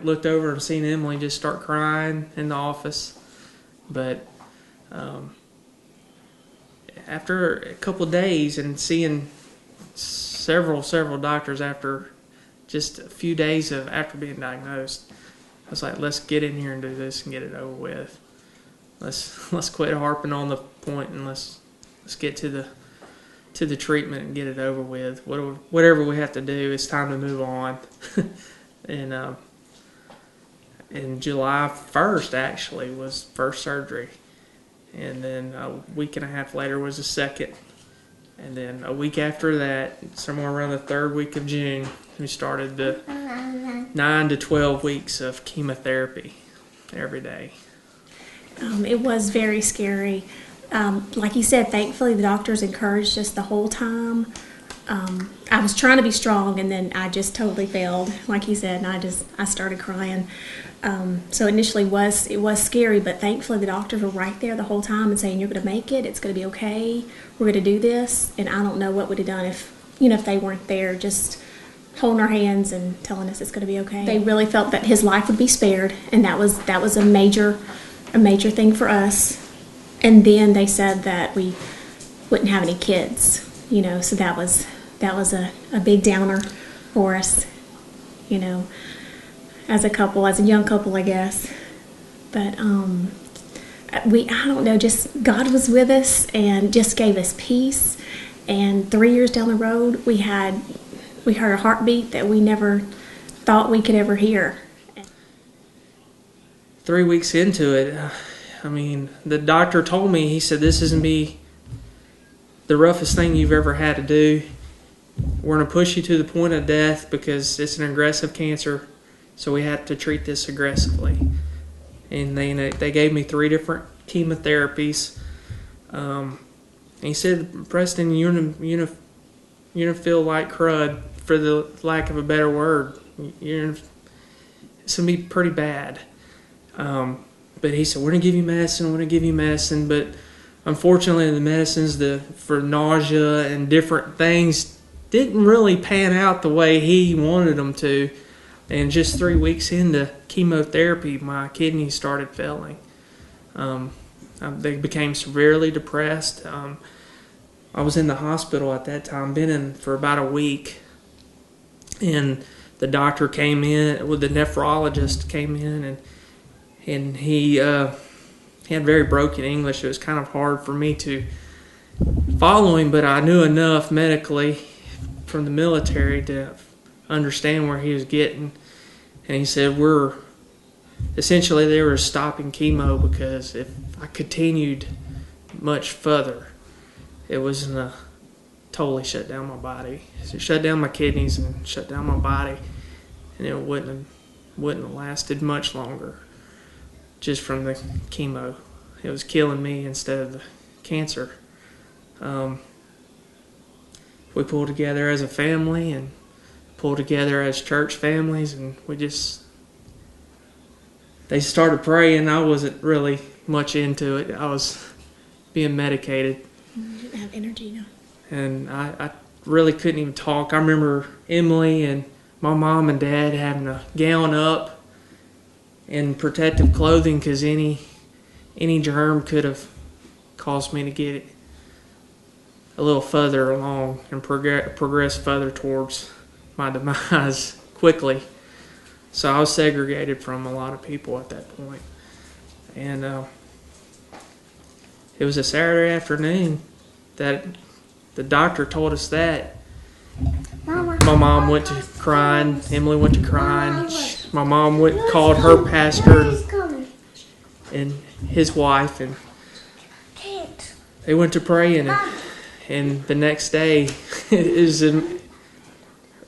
looked over and seen Emily just start crying in the office. But after a couple of days and seeing several doctors after just a few days after being diagnosed, I was like, let's get in here and do this and get it over with. Let's quit harping on the point and let's get to the treatment and get it over with. Whatever we have to do, it's time to move on. And July 1st actually was first surgery, and then a week and a half later was the second, and then a week after that, somewhere around the third week of June, we started the 9 to 12 weeks of chemotherapy every day. It was very scary. Like you said, thankfully the doctors encouraged us the whole time. I was trying to be strong, and then I just totally failed, like you said, and I started crying. So initially it was scary, but thankfully the doctors were right there the whole time and saying, you're going to make it, it's going to be okay, we're going to do this. And I don't know what would have done if they weren't there, just holding our hands and telling us it's going to be okay. They really felt that his life would be spared, and that was a major thing for us. And then they said that we wouldn't have any kids, so that was a big downer for us, as a young couple, I guess. But I don't know, just God was with us and just gave us peace. And 3 years down the road, we heard a heartbeat that we never thought we could ever hear. 3 weeks into it, the doctor told me, he said, this isn't be the roughest thing you've ever had to do. We're going to push you to the point of death because it's an aggressive cancer, so we have to treat this aggressively. And they gave me 3 different chemotherapies. He said, Preston, you're gonna feel like crud, for the lack of a better word. It's gonna be pretty bad. But he said, we're going to give you medicine, but unfortunately the medicines for nausea and different things didn't really pan out the way he wanted them to. And just 3 weeks into chemotherapy, my kidneys started failing. They became severely depressed. I was in the hospital at that time, been in for about a week, and the doctor came in, the nephrologist came in, and he had very broken English. It was kind of hard for me to follow him, but I knew enough medically from the military to understand where he was getting. And he said, they were stopping chemo because if I continued much further, it was going to totally shut down my body. So it shut down my kidneys and shut down my body, and it wouldn't have lasted much longer. Just from the chemo, it was killing me instead of the cancer. We pulled together as a family and pulled together as church families, and they started praying. I wasn't really much into it. I was being medicated. You didn't have energy, no. And I really couldn't even talk. I remember Emily and my mom and dad having to gown up in protective clothing because any germ could have caused me to get a little further along and progress further towards my demise quickly. So I was segregated from a lot of people at that point. And it was a Saturday afternoon that the doctor told us that. My mom went to crying. Emily went to crying. My mom called her pastor and his wife, and they went to praying. And the next day is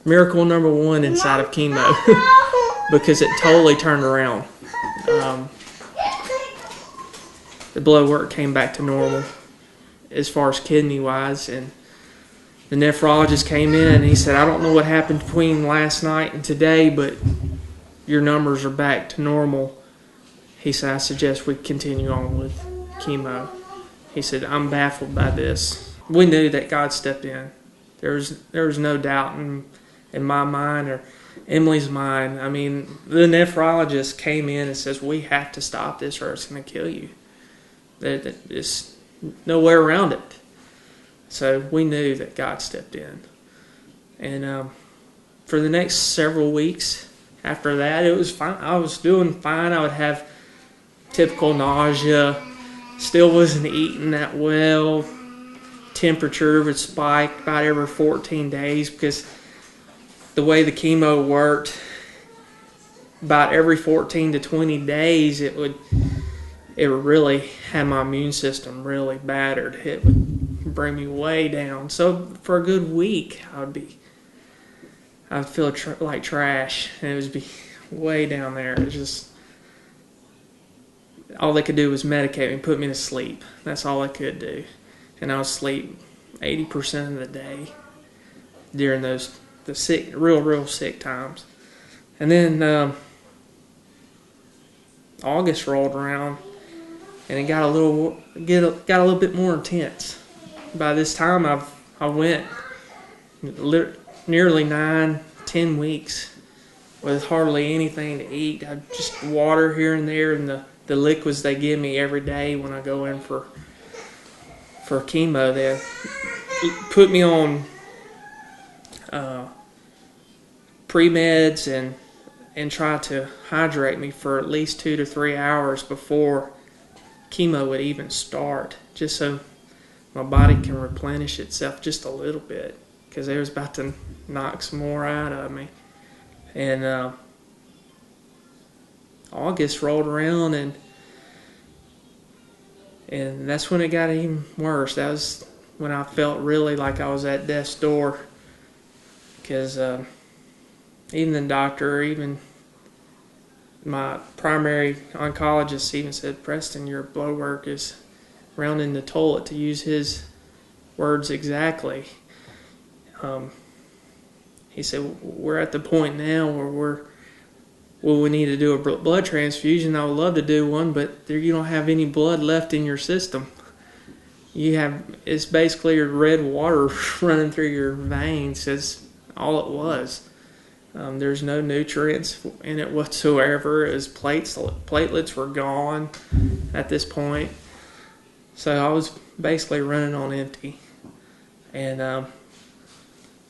miracle number 1 inside of chemo because it totally turned around. The blood work came back to normal as far as kidney wise, and the nephrologist came in and he said, I don't know what happened between last night and today, but your numbers are back to normal. He said, I suggest we continue on with chemo. He said, I'm baffled by this. We knew that God stepped in. There was no doubt in my mind or Emily's mine. I mean, the nephrologist came in and says, we have to stop this or it's going to kill you. There's no way around it. So we knew that God stepped in. And for the next several weeks after that, it was fine. I was doing fine. I would have typical nausea. Still wasn't eating that well. Temperature would spike about every 14 days because the way the chemo worked, about every 14 to 20 days, it would really have my immune system really battered. It would bring me way down. So for a good week, I'd feel like trash, and it would be way down there. It was just, all they could do was medicate me, put me to sleep. That's all I could do. And I would sleep 80% of the day during the sick, real sick times. And then August rolled around, and it got a little bit more intense. By this time, I went nearly 9-10 weeks with hardly anything to eat. I just water here and there, and the liquids they give me every day when I go in for chemo. They put me on pre-meds and try to hydrate me for at least 2 to 3 hours before chemo would even start, just so my body can replenish itself just a little bit, because they was about to knock some more out of me. And August rolled around, and that's when it got even worse. That was when I felt really like I was at death's door, because even the doctor, even my primary oncologist even said, Preston, your blood work is rounding the toilet, to use his words exactly. He said, we're at the point now where we need to do a blood transfusion. I would love to do one, but you don't have any blood left in your system. It's basically your red water running through your veins. That's all it was. There's no nutrients in it whatsoever. It was platelets were gone at this point. So I was basically running on empty. And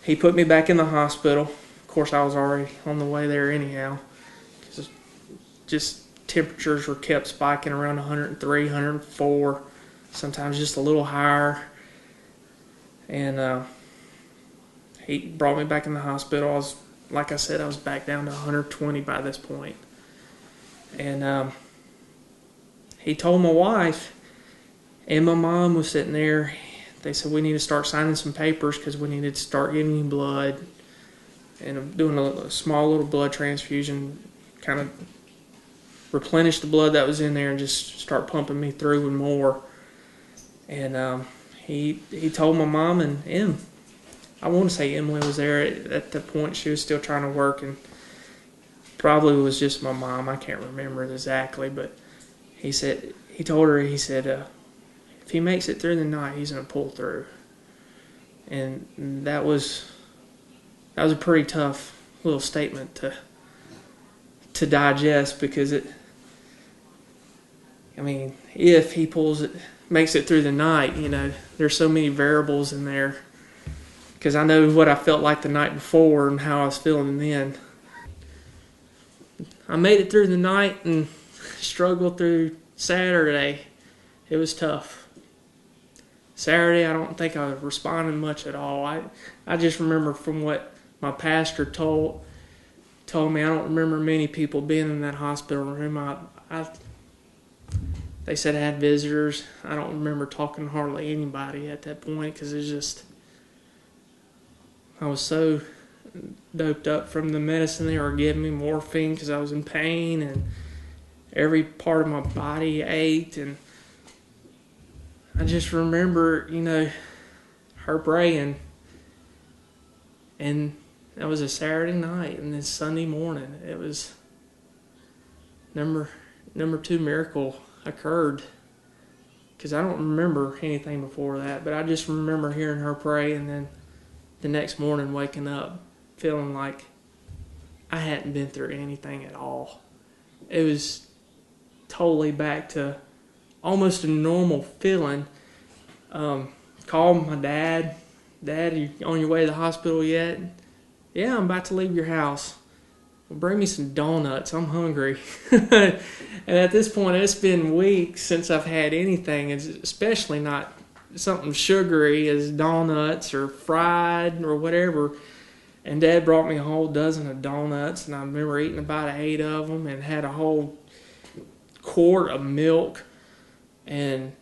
he put me back in the hospital. Of course, I was already on the way there anyhow. Just temperatures were kept spiking around 103, 104, sometimes just a little higher. And he brought me back in the hospital. Like I said, I was back down to 120 by this point. And he told my wife, and my mom was sitting there. They said, we need to start signing some papers because we needed to start giving you blood. And I'm doing a small little blood transfusion, kind of replenish the blood that was in there and just start pumping me through and more. And he told my mom and I want to say Emily was there at the point. She was still trying to work, and probably was just my mom. I can't remember it exactly, but he told her, if he makes it through the night, he's going to pull through. And that was a pretty tough little statement to digest, because if he makes it through the night, there's so many variables in there. Because I know what I felt like the night before and how I was feeling then. I made it through the night and struggled through Saturday. It was tough. Saturday, I don't think I responded much at all. I just remember from what my pastor told me, I don't remember many people being in that hospital room. They said I had visitors. I don't remember talking to hardly anybody at that point, because it's just, I was so doped up from the medicine they were giving me, morphine, because I was in pain, and every part of my body ached. And I just remember, her praying, and that was a Saturday night, and then Sunday morning, it was number 2 miracle occurred, because I don't remember anything before that, but I just remember hearing her pray, and then the next morning waking up feeling like I hadn't been through anything at all. It was totally back to almost a normal feeling. Called my dad. Dad, are you on your way to the hospital yet? Yeah, I'm about to leave your house. Well, bring me some donuts. I'm hungry. And at this point, it's been weeks since I've had anything, especially not something sugary as donuts or fried or whatever. And Dad brought me a whole dozen of donuts, and I remember eating about 8 of them and had a whole quart of milk, and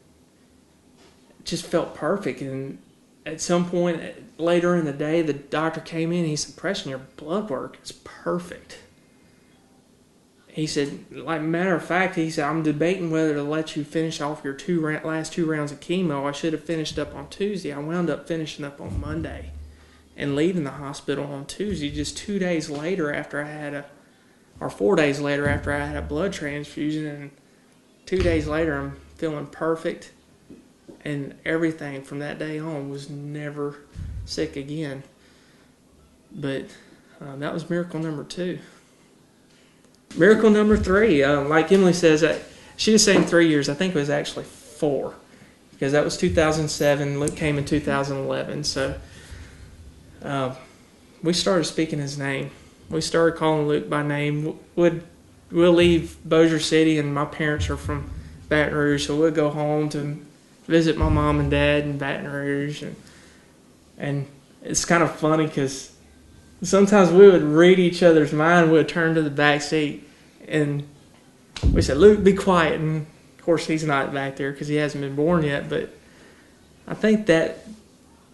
it just felt perfect. And at some point later in the day, the doctor came in and he said, Preston, your blood work is perfect. He said, like matter of fact, he said, I'm debating whether to let you finish off your last 2 rounds of chemo. I should have finished up on Tuesday. I wound up finishing up on Monday and leaving the hospital on Tuesday, just 2 days later after I had 4 days later after I had a blood transfusion. And 2 days later, I'm feeling perfect. And everything from that day on was never sick again. But that was miracle number 2. Miracle number 3, like Emily says, she was saying 3 years. I think it was actually 4, because that was 2007. Luke came in 2011. So we started speaking his name. We started calling Luke by name. We'll leave Bossier City, and my parents are from Baton Rouge, so we'll go home to visit my mom and dad in Baton Rouge. And it's kind of funny because sometimes we would read each other's mind. We'd turn to the back seat and we said, Luke, be quiet. And of course, he's not back there because he hasn't been born yet. But I think that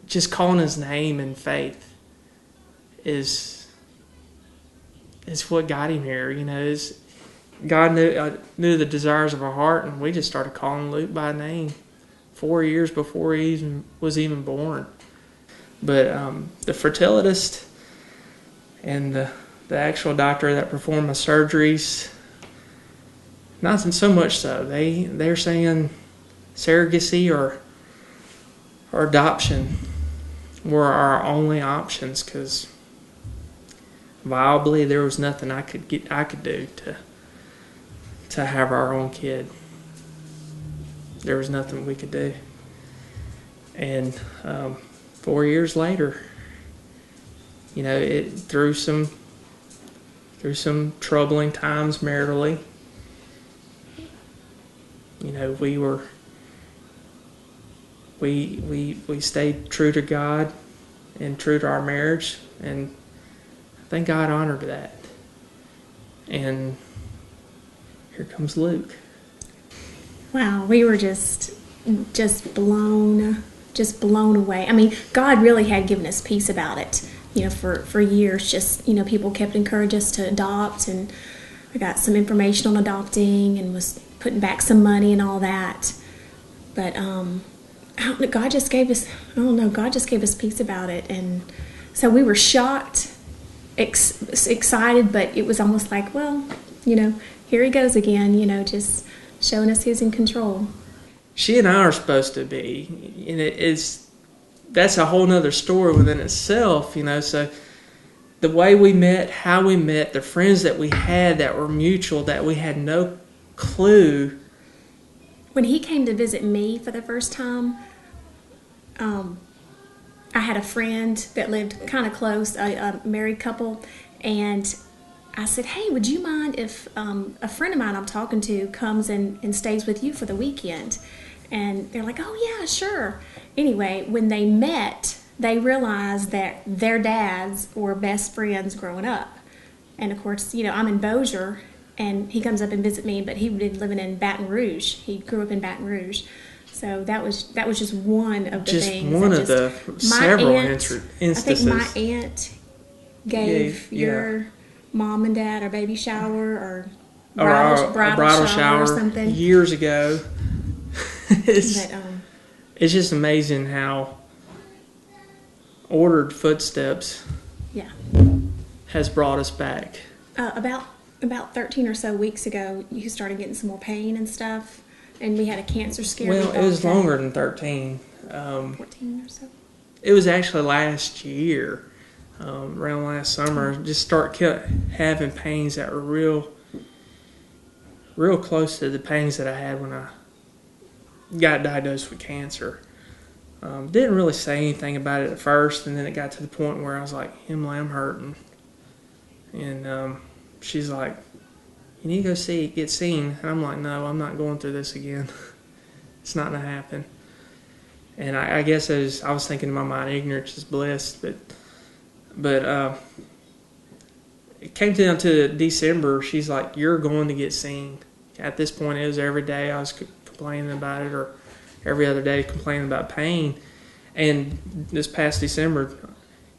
just calling his name in faith is what got him here. You know, God knew the desires of our heart, and we just started calling Luke by name 4 years before he was even born. But the fertilitist and the actual doctor that performed my surgeries, not so much so. They're saying surrogacy or adoption were our only options, because viably there was nothing I could do to have our own kid. There was nothing we could do. And 4 years later, you know, through some troubling times maritally, you know, we stayed true to God and true to our marriage, and I think God honored that. And here comes Luke. Wow, we were just blown away. I mean, God really had given us peace about it, you know, for years. Just, you know, people kept encouraging us to adopt, and I got some information on adopting and was putting back some money and all that. But God just gave us, God just gave us peace about it. And so we were shocked, excited, but it was almost like, well, you know, here he goes again, you know, just showing us who's in control. She and I are supposed to be, and that's a whole nother story within itself, you know. So the way we met, how we met, the friends that we had that were mutual, that we had no clue. When he came to visit me for the first time, I had a friend that lived kind of close, a married couple, and I said, hey, would you mind if a friend of mine I'm talking to comes and stays with you for the weekend? And they're like, oh, yeah, sure. Anyway, when they met, they realized that their dads were best friends growing up. And, of course, you know, I'm in Bossier, and he comes up and visits me, but he was living in Baton Rouge. He grew up in Baton Rouge. So that was just one of the things. Just one of the several instances. I think my aunt gave your mom and dad a baby shower or bridal shower or something years ago. It's just amazing how ordered footsteps has brought us back. About 13 or so weeks ago, you started getting some more pain and stuff, and we had a cancer scare. Well, it was longer than 13. 14 or so. It was actually last year. around last summer, just kept having pains that were real close to the pains that I had when I got diagnosed with cancer. Didn't really say anything about it at first, and then it got to the point where I was like, Emily, I'm hurting. And she's like, you need to go get seen. And I'm like, no, I'm not going through this again. It's not going to happen. And I guess I was thinking in my mind, ignorance is bliss. But it came down to December. She's like, you're going to get seen. At this point, it was every day I was complaining about it, or every other day complaining about pain. And this past December,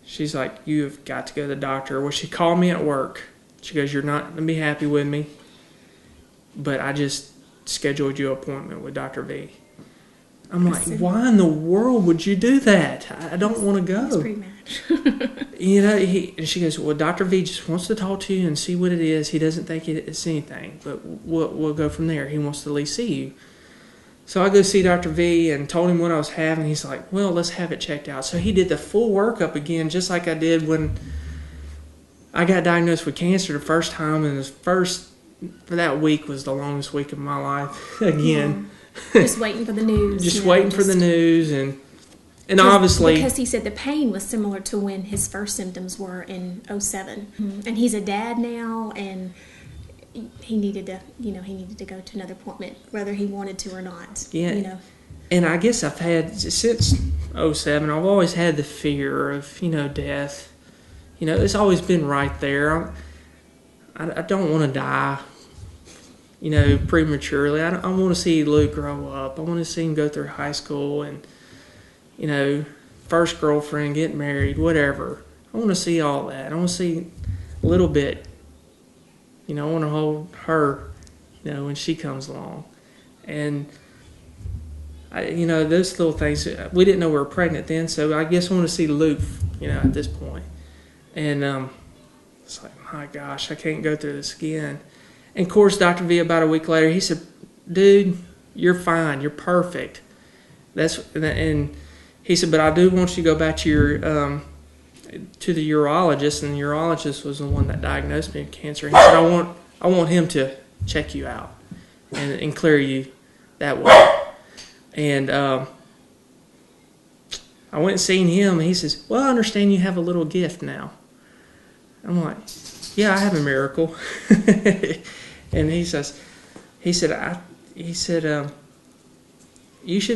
she's like, you have got to go to the doctor. Well, she called me at work. She goes, you're not going to be happy with me, but I just scheduled you an appointment with Dr. V. I'm like, why in the world would you do that? I don't want to go. He's pretty mad. And she goes, well, Dr. V just wants to talk to you and see what it is. He doesn't think it's anything, but we'll go from there. He wants to at least see you. So I go see Dr. V and told him what I was having. He's like, well, let's have it checked out. So he did the full workup again, just like I did when I got diagnosed with cancer the first time. And for that week was the longest week of my life again. Just waiting for the news. Just waiting for the news. And obviously, because he said the pain was similar to when his first symptoms were in 2007. And he's a dad now, and he needed to go to another appointment, whether he wanted to or not. Yeah. And I guess I've had, since 2007, I've always had the fear of, death. It's always been right there. I don't want to die, prematurely. I want to see Luke grow up. I want to see him go through high school and, first girlfriend, get married, whatever. I want to see all that. I want to see a little bit. I want to hold her, when she comes along. And, those little things, we didn't know we were pregnant then, so I guess I want to see Luke, at this point. And it's like, my gosh, I can't go through this again. And, of course, Dr. V, about a week later, he said, dude, you're fine. You're perfect. And he said, but I do want you to go back to to the urologist, and the urologist was the one that diagnosed me with cancer. He said, I want him to check you out and clear you that way. And I went and seen him, and he says, well, I understand you have a little gift now. I'm like, yeah, I have a miracle. And he said, you should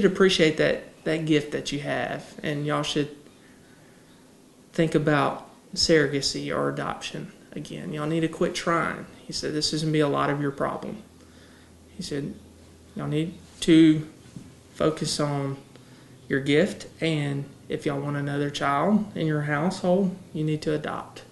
appreciate that gift that you have, and y'all should think about surrogacy or adoption again. Y'all need to quit trying. He said, this is going to be a lot of your problem. He said, y'all need to focus on your gift, and if y'all want another child in your household, you need to adopt.